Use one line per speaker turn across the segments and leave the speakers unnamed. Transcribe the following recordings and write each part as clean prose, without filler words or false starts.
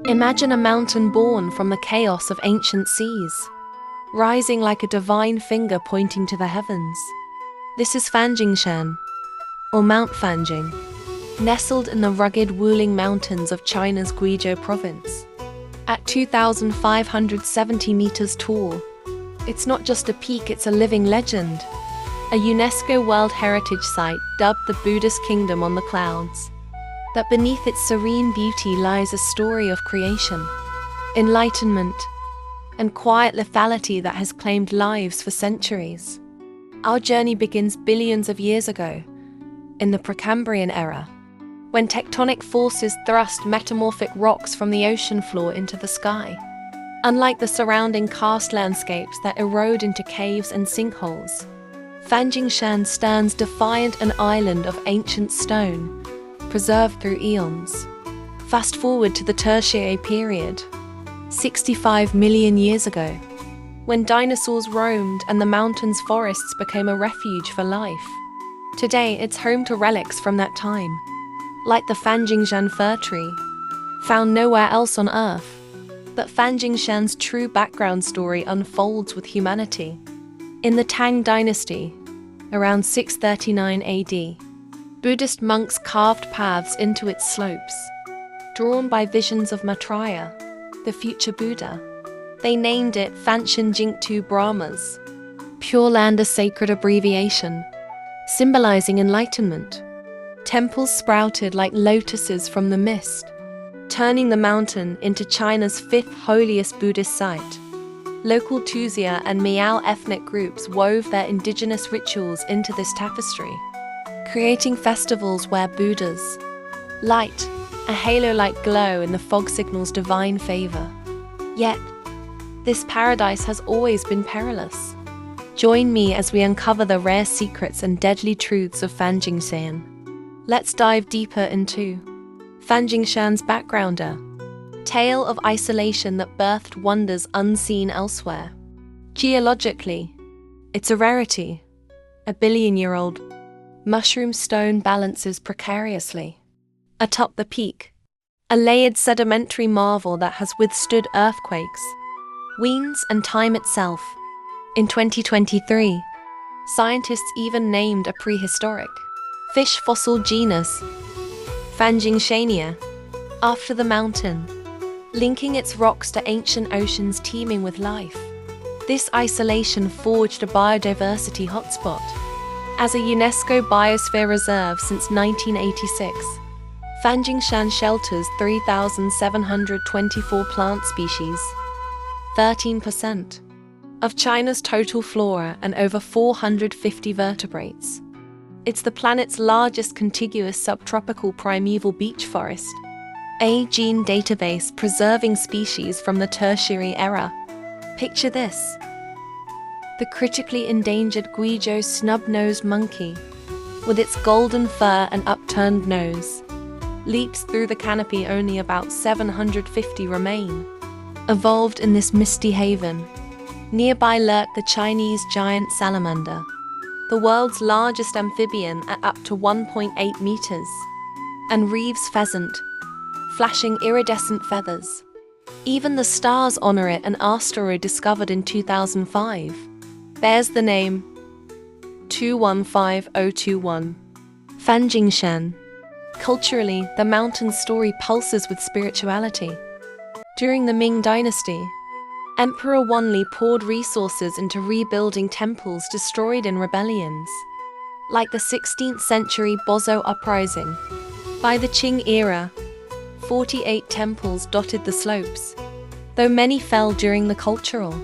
Imagine a mountain born from the chaos of ancient seas, rising like a divine finger pointing to the heavens. This is Fanjingshan, or Mount Fanjing, nestled in the rugged Wuling Mountains of China's Guizhou province. At 2,570 meters tall, it's not just a peak, it's a living legend. A UNESCO World Heritage Site dubbed the Buddhist Kingdom on the clouds. That beneath its serene beauty lies a story of creation, enlightenment, and quiet lethality that has claimed lives for centuries. Our journey begins billions of years ago, in the Precambrian era, when tectonic forces thrust metamorphic rocks from the ocean floor into the sky. Unlike the surrounding karst landscapes that erode into caves and sinkholes, Fanjingshan stands defiant, an island of ancient stone, preserved through eons. Fast forward to the Tertiary period, 65 million years ago, when dinosaurs roamed and the mountain's forests became a refuge for life. Today, it's home to relics from that time, like the Fanjingshan fir tree, found nowhere else on Earth. But Fanjingshan's true background story unfolds with humanity. In the Tang dynasty, around 639 AD, Buddhist monks carved paths into its slopes. Drawn by visions of Maitreya, the future Buddha, they named it Fanjingshan Brahmas, Pure Land, a sacred abbreviation, symbolizing enlightenment. Temples sprouted like lotuses from the mist, turning the mountain into China's fifth holiest Buddhist site. Local Tuzia and Miao ethnic groups wove their indigenous rituals into this tapestry, creating festivals where Buddha's light, a halo-like glow in the fog, signals divine favor. Yet, this paradise has always been perilous. Join me as we uncover the rare secrets and deadly truths of Fanjingshan. Let's dive deeper into Fanjingshan's background, a tale of isolation that birthed wonders unseen elsewhere. Geologically, it's a rarity. A billion-year-old mushroom stone balances precariously atop the peak, a layered sedimentary marvel that has withstood earthquakes, winds, and time itself. In 2023, scientists even named a prehistoric fish fossil genus, Fanjingshania, after the mountain, linking its rocks to ancient oceans teeming with life. This isolation forged a biodiversity hotspot. As a UNESCO Biosphere Reserve since 1986, Fanjingshan shelters 3,724 plant species, 13% of China's total flora, and over 450 vertebrates. It's the planet's largest contiguous subtropical primeval beech forest, a gene database preserving species from the Tertiary era. Picture this: the critically endangered Guizhou Snub-Nosed Monkey, with its golden fur and upturned nose, leaps through the canopy. Only about 750 remain, evolved in this misty haven. Nearby lurk the Chinese giant salamander, the world's largest amphibian at up to 1.8 meters, and Reeves pheasant, flashing iridescent feathers. Even the stars honor it. An asteroid discovered in 2005 bears the name 215021. Fanjingshan. Culturally, the mountain's story pulses with spirituality. During the Ming Dynasty, Emperor Wanli poured resources into rebuilding temples destroyed in rebellions, like the 16th century Bozo Uprising. By the Qing era, 48 temples dotted the slopes, though many fell during the Cultural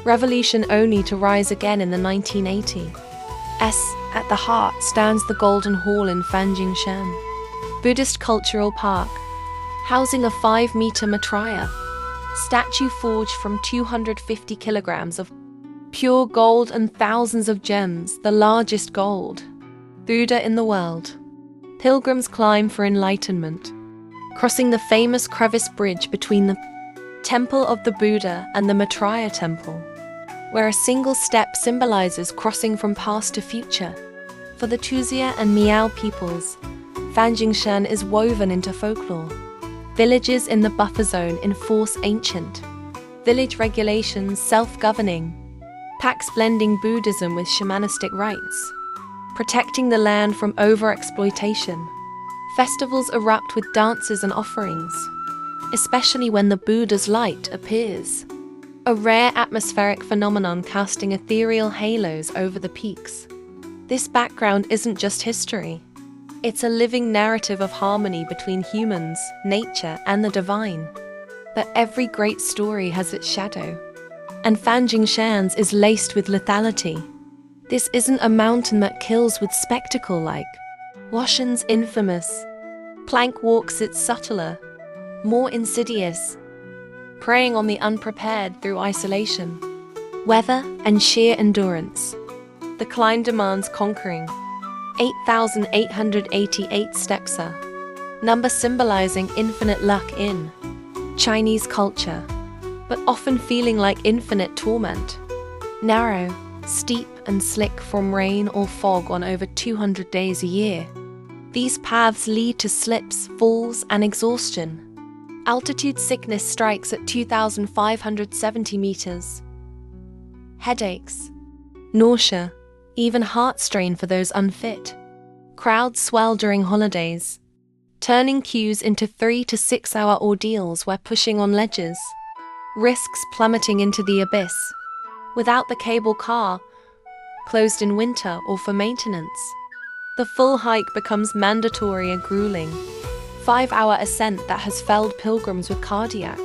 Revolution, only to rise again in the 1980s. At the heart stands the Golden Hall in Fanjingshan, Buddhist Cultural Park, housing a 5-meter Maitreya statue forged from 250 kilograms of pure gold and thousands of gems, the largest gold Buddha in the world. Pilgrims climb for enlightenment, crossing the famous crevice bridge between the Temple of the Buddha and the Maitreya Temple, where a single step symbolizes crossing from past to future. For the Tuzia and Miao peoples, Fanjingshan is woven into folklore. Villages in the buffer zone enforce ancient village regulations, self-governing pacts blending Buddhism with shamanistic rites, protecting the land from over-exploitation. Festivals erupt with dances and offerings, especially when the Buddha's light appears, a rare atmospheric phenomenon casting ethereal halos over the peaks. This background isn't just history. It's a living narrative of harmony between humans, nature, and the divine. But every great story has its shadow, and Fanjingshan's is laced with lethality. This isn't a mountain that kills with spectacle like Washan's infamous. Plank walks it's subtler, more insidious, preying on the unprepared through isolation, weather, and sheer endurance. The climb demands conquering 8,888 steps, a number symbolizing infinite luck in Chinese culture, but often feeling like infinite torment. Narrow, steep, and slick from rain or fog on over 200 days a year. These paths lead to slips, falls, and exhaustion. Altitude sickness strikes at 2,570 meters. Headaches, nausea, even heart strain for those unfit. Crowds swell during holidays, turning queues into 3 to 6 hour ordeals where pushing on ledges risks plummeting into the abyss. Without the cable car, closed in winter or for maintenance, the full hike becomes mandatory and grueling. 5-hour ascent that has felled pilgrims with cardiac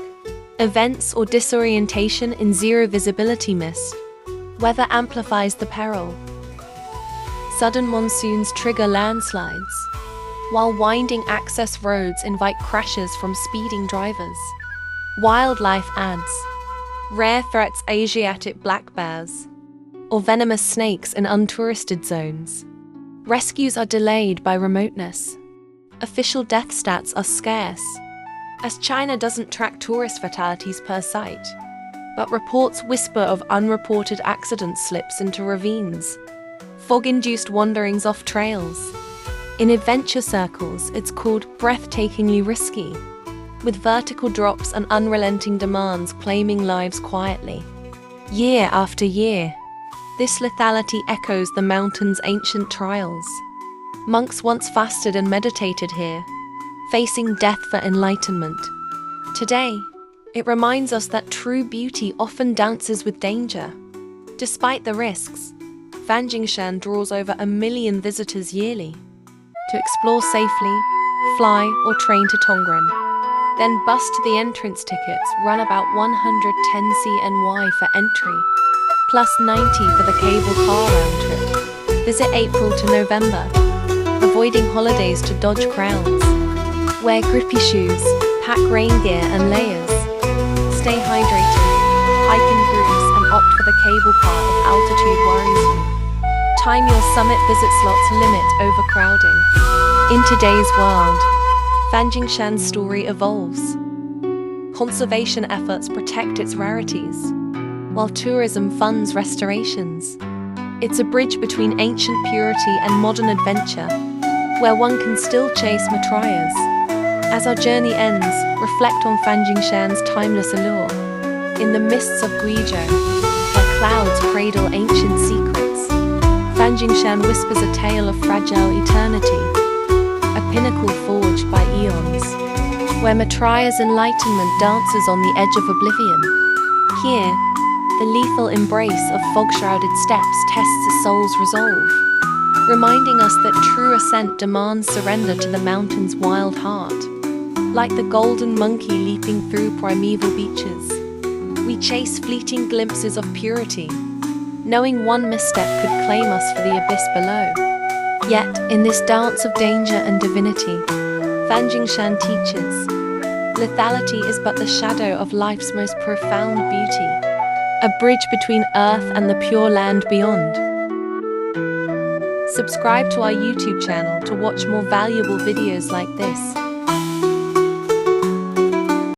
events or disorientation in zero visibility mist. Weather amplifies the peril. Sudden monsoons trigger landslides, while winding access roads invite crashes from speeding drivers. Wildlife adds rare threats: Asiatic black bears or venomous snakes in untouristed zones. Rescues are delayed by remoteness. Official death stats are scarce, as China doesn't track tourist fatalities per site, but reports whisper of unreported accident slips into ravines, fog-induced wanderings off trails. In adventure circles, it's called breathtakingly risky, with vertical drops and unrelenting demands claiming lives quietly. Year after year, this lethality echoes the mountain's ancient trials. Monks once fasted and meditated here, facing death for enlightenment. Today, it reminds us that true beauty often dances with danger. Despite the risks, Fanjingshan draws over 1 million visitors yearly to explore safely, fly or train to Tongren. Then bust the entrance tickets, run about 110 CNY for entry, plus 90 for the cable car round trip. Visit April to November, avoiding holidays to dodge crowds. Wear grippy shoes, pack rain gear and layers. Stay hydrated, hike in groups, and opt for the cable car if altitude worries you. Time your summit visit slots, limit overcrowding. In today's world, Fanjingshan's story evolves. Conservation efforts protect its rarities, while tourism funds restorations. It's a bridge between ancient purity and modern adventure, where one can still chase matrias. As our journey ends, reflect on Fanjingshan's timeless allure. In the mists of Guizhou, where clouds cradle ancient secrets, Fanjingshan whispers a tale of fragile eternity, a pinnacle forged by eons, where matria's enlightenment dances on the edge of oblivion. Here, the lethal embrace of fog-shrouded steps tests a soul's resolve, reminding us that true ascent demands surrender to the mountain's wild heart. Like the golden monkey leaping through primeval beaches, we chase fleeting glimpses of purity, knowing one misstep could claim us for the abyss below. Yet, in this dance of danger and divinity, Fanjingshan teaches, lethality is but the shadow of life's most profound beauty, a bridge between earth and the pure land beyond. Subscribe to our YouTube channel to watch more valuable videos like this.